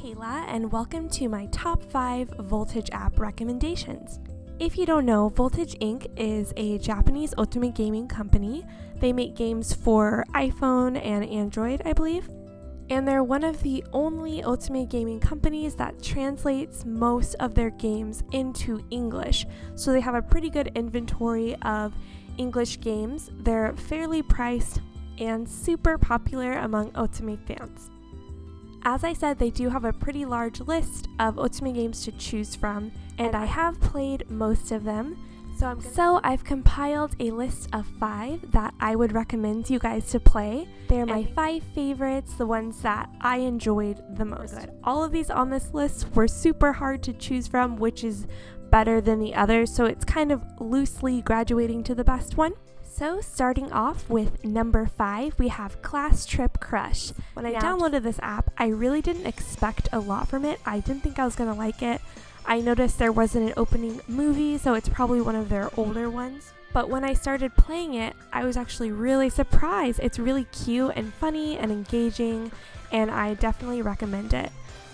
Kayla, and welcome to my top 5 Voltage app recommendations. If you don't know, Voltage Inc. is a Japanese Otome gaming company. They make games for iPhone and Android, I believe. And they're one of the only Otome gaming companies that translates most of their games into English. So they have a pretty good inventory of English games. They're fairly priced and super popular among Otome fans. As I said, they do have a pretty large list of Otome games to choose from, and I have played most of them. So I've compiled a list of 5 that I would recommend you guys to play. They're my 5 favorites, the ones that I enjoyed the most. All of these on this list were super hard to choose from, which is better than the others, so it's kind of loosely graduating to the best one. So starting off with number 5, we have Class Trip Crush. When I downloaded this app, I really didn't expect a lot from it. I didn't think I was going to like it. I noticed there wasn't an opening movie, so it's probably one of their older ones. But when I started playing it, I was actually really surprised. It's really cute and funny and engaging, and I definitely recommend it.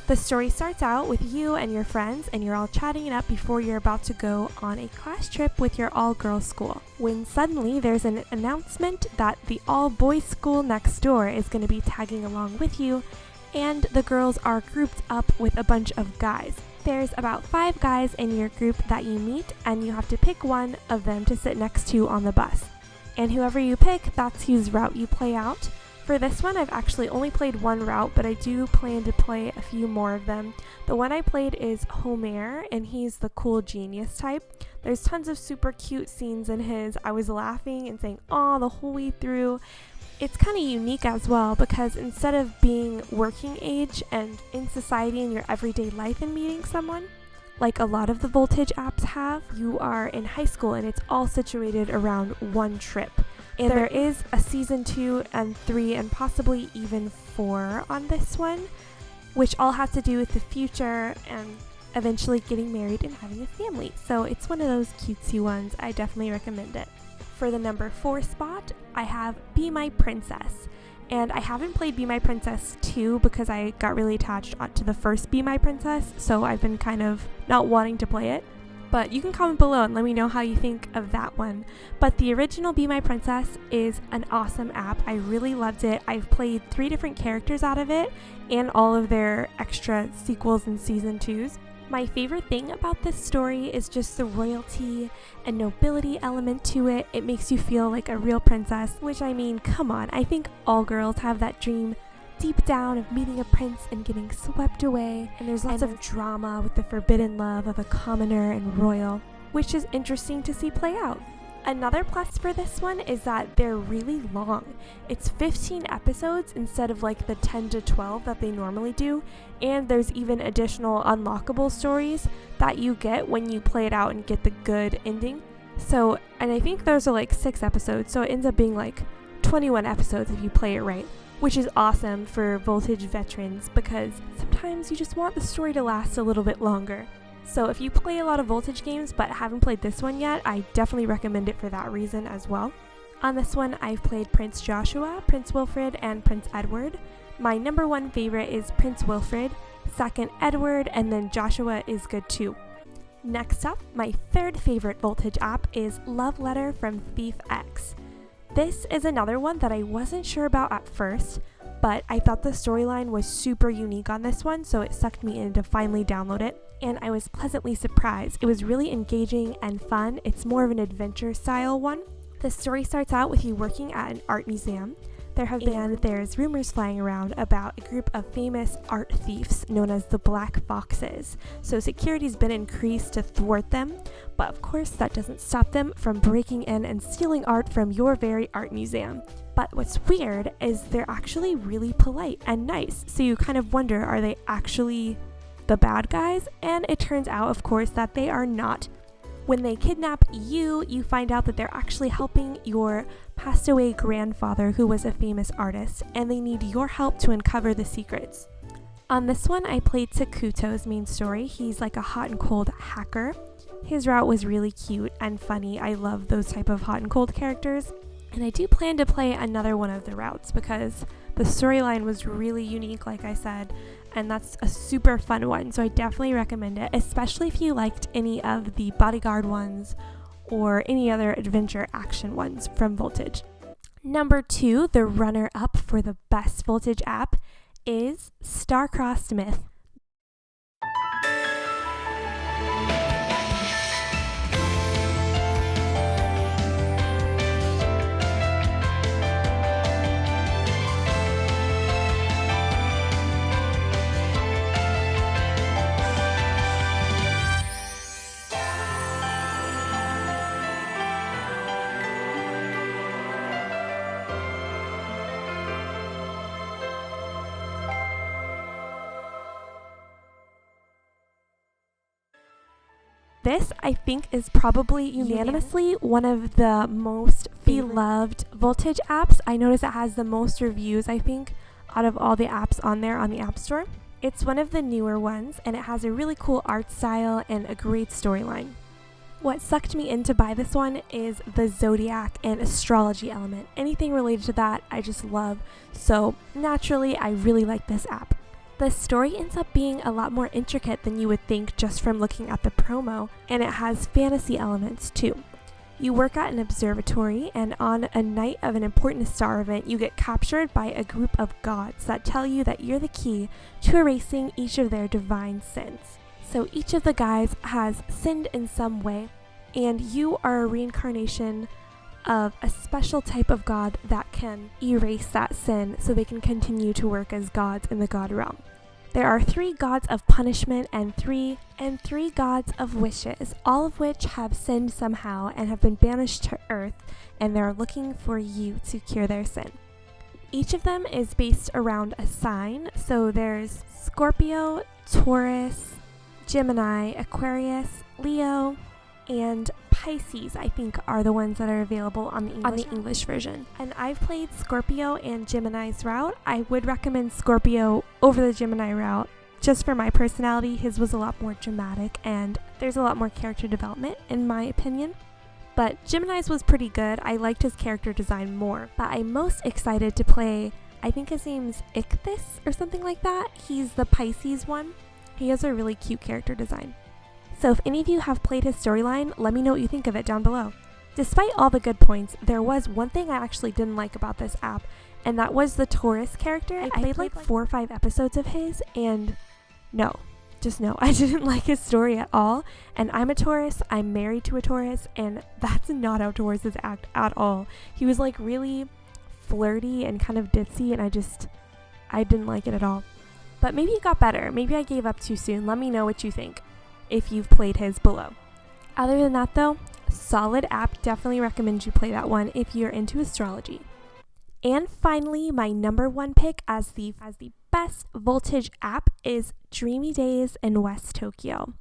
The story starts out with you and your friends, and you're all chatting it up before you're about to go on a class trip with your all-girls school, when suddenly there's an announcement that the all-boys school next door is going to be tagging along with you, and the girls are grouped up with a bunch of guys. There's about 5 guys in your group that you meet, and you have to pick one of them to sit next to on the bus. And whoever you pick, that's whose route you play out. For this one, I've actually only played one route, but I do plan to play a few more of them. The one I played is Homer, and he's the cool genius type. There's tons of super cute scenes in his. I was laughing and saying, "aw," the whole way through. It's kind of unique as well, because instead of being working age and in society in your everyday life and meeting someone, like a lot of the Voltage apps have, you are in high school and it's all situated around one trip. And there is a season 2 and 3 and possibly even 4 on this one, which all have to do with the future and eventually getting married and having a family. So it's one of those cutesy ones. I definitely recommend it. For the number 4 spot, I have Be My Princess. And I haven't played Be My Princess 2 because I got really attached to the first Be My Princess, so I've been kind of not wanting to play it. But you can comment below and let me know how you think of that one. But the original Be My Princess is an awesome app. I really loved it. I've played 3 different characters out of it and all of their extra sequels and season 2s. My favorite thing about this story is just the royalty and nobility element to it. It makes you feel like a real princess, which, I mean, come on. I think all girls have that dream deep down of meeting a prince and getting swept away, and there's lots of drama with the forbidden love of a commoner and royal, which is interesting to see play out. Another plus for this one is that they're really long. It's 15 episodes instead of like the 10 to 12 that they normally do, and there's even additional unlockable stories that you get when you play it out and get the good ending. So, and I think those are like 6 episodes, so it ends up being like 21 episodes if you play it right, which is awesome for Voltage veterans because sometimes you just want the story to last a little bit longer. So if you play a lot of Voltage games but haven't played this one yet, I definitely recommend it for that reason as well. On this one, I've played Prince Joshua, Prince Wilfred, and Prince Edward. My number 1 favorite is Prince Wilfred, second Edward, and then Joshua is good too. Next up, my 3rd favorite Voltage app is Love Letter from Theif X. This is another one that I wasn't sure about at first, but I thought the storyline was super unique on this one, so it sucked me in to finally download it, and I was pleasantly surprised. It was really engaging and fun. It's more of an adventure style one. The story starts out with you working at an art museum. There's rumors flying around about a group of famous art thieves known as the Black Foxes. So security's been increased to thwart them, but of course that doesn't stop them from breaking in and stealing art from your very art museum. But what's weird is they're actually really polite and nice, so you kind of wonder, are they actually the bad guys? And it turns out, of course, that they are not. When they kidnap you, you find out that they're actually helping your passed away grandfather, who was a famous artist, and they need your help to uncover the secrets. On this one, I played Sakuto's main story. He's like a hot and cold hacker. His route was really cute and funny. I love those type of hot and cold characters. And I do plan to play another one of the routes because the storyline was really unique, like I said, and that's a super fun one, so I definitely recommend it, especially if you liked any of the bodyguard ones or any other adventure action ones from Voltage. Number 2, the runner-up for the best Voltage app, is Star-Crossed Myth. This, I think, is probably unanimously one of the most beloved Voltage apps. I notice it has the most reviews, I think, out of all the apps on there on the App Store. It's one of the newer ones, and it has a really cool art style and a great storyline. What sucked me in to buy this one is the zodiac and astrology element. Anything related to that, I just love. So naturally, I really like this app. The story ends up being a lot more intricate than you would think just from looking at the promo, and it has fantasy elements too. You work at an observatory, and on a night of an important star event, you get captured by a group of gods that tell you that you're the key to erasing each of their divine sins. So each of the guys has sinned in some way, and you are a reincarnation of a special type of god that can erase that sin so they can continue to work as gods in the god realm. There are 3 gods of punishment and three gods of wishes, all of which have sinned somehow and have been banished to Earth, and they're looking for you to cure their sin. Each of them is based around a sign, so there's Scorpio, Taurus, Gemini, Aquarius, Leo, and Pisces, I think, are the ones that are available on the English version. And I've played Scorpio and Gemini's route. I would recommend Scorpio over the Gemini route. Just for my personality, his was a lot more dramatic and there's a lot more character development in my opinion. But Gemini's was pretty good. I liked his character design more. But I'm most excited to play, I think his name's Ichthus or something like that. He's the Pisces one. He has a really cute character design. So if any of you have played his storyline, let me know what you think of it down below. Despite all the good points, there was one thing I actually didn't like about this app, and that was the Taurus character. I played like 4 or 5 episodes of his, and no, I didn't like his story at all. And I'm a Taurus, I'm married to a Taurus, and that's not how Tauruses act at all. He was like really flirty and kind of ditzy, and I didn't like it at all. But maybe it got better. Maybe I gave up too soon. Let me know what you think if you've played his below. Other than that though, solid app, definitely recommend you play that one if you're into astrology. And finally, my number 1 pick as the best Voltage app is Dreamy Days in West Tokyo.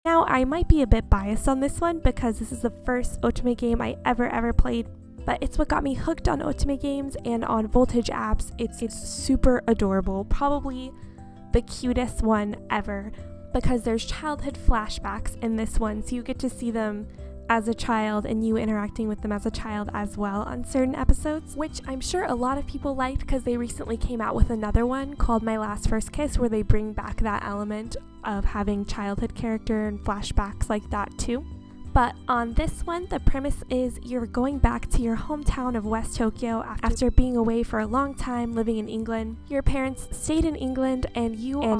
Now, I might be a bit biased on this one because this is the first Otome game I ever played, but it's what got me hooked on Otome games and on Voltage apps. It's super adorable, probably the cutest one ever, because there's childhood flashbacks in this one, so you get to see them as a child and you interacting with them as a child as well on certain episodes, which I'm sure a lot of people liked because they recently came out with another one called My Last First Kiss, where they bring back that element of having childhood character and flashbacks like that too. But on this one, the premise is you're going back to your hometown of West Tokyo after being away for a long time living in England. Your parents stayed in England and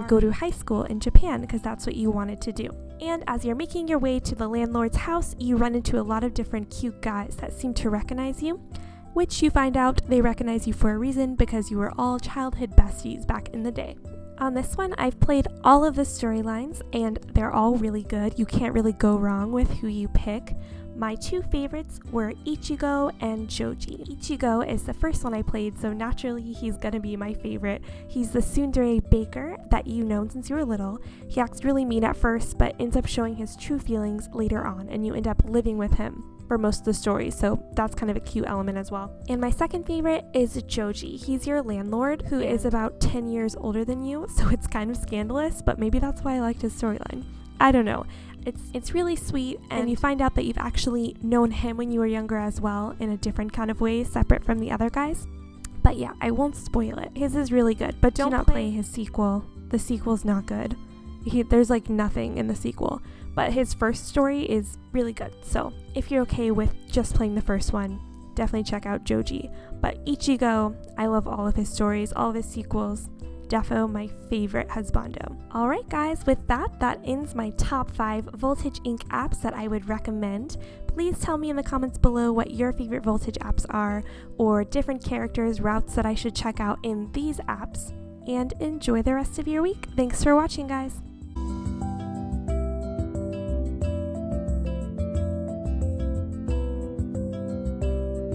go to high school in Japan because that's what you wanted to do. And as you're making your way to the landlord's house, you run into a lot of different cute guys that seem to recognize you, which you find out they recognize you for a reason because you were all childhood besties back in the day. On this one, I've played all of the storylines and they're all really good. You can't really go wrong with who you pick, My two favorites were Ichigo and Joji. Ichigo is the first one I played, so naturally he's gonna be my favorite. He's the tsundere baker that you've known since you were little. He acts really mean at first, but ends up showing his true feelings later on, and you end up living with him for most of the story, so that's kind of a cute element as well. And my second favorite is Joji. He's your landlord who is about 10 years older than you, so it's kind of scandalous, but maybe that's why I liked his storyline. I don't know. It's really sweet, and you find out that you've actually known him when you were younger as well, in a different kind of way, separate from the other guys. But yeah, I won't spoil it. His is really good, but do not play his sequel. The sequel's not good. There's like nothing in the sequel, but his first story is really good. So if you're okay with just playing the first one, definitely check out Joji. But Ichigo, I love all of his stories, all of his sequels. Defo my favorite husbando. Alright guys, with that ends my top 5 Voltage Inc. apps that I would recommend. Please tell me in the comments below what your favorite Voltage apps are, or different characters, routes that I should check out in these apps. And enjoy the rest of your week. Thanks for watching, guys.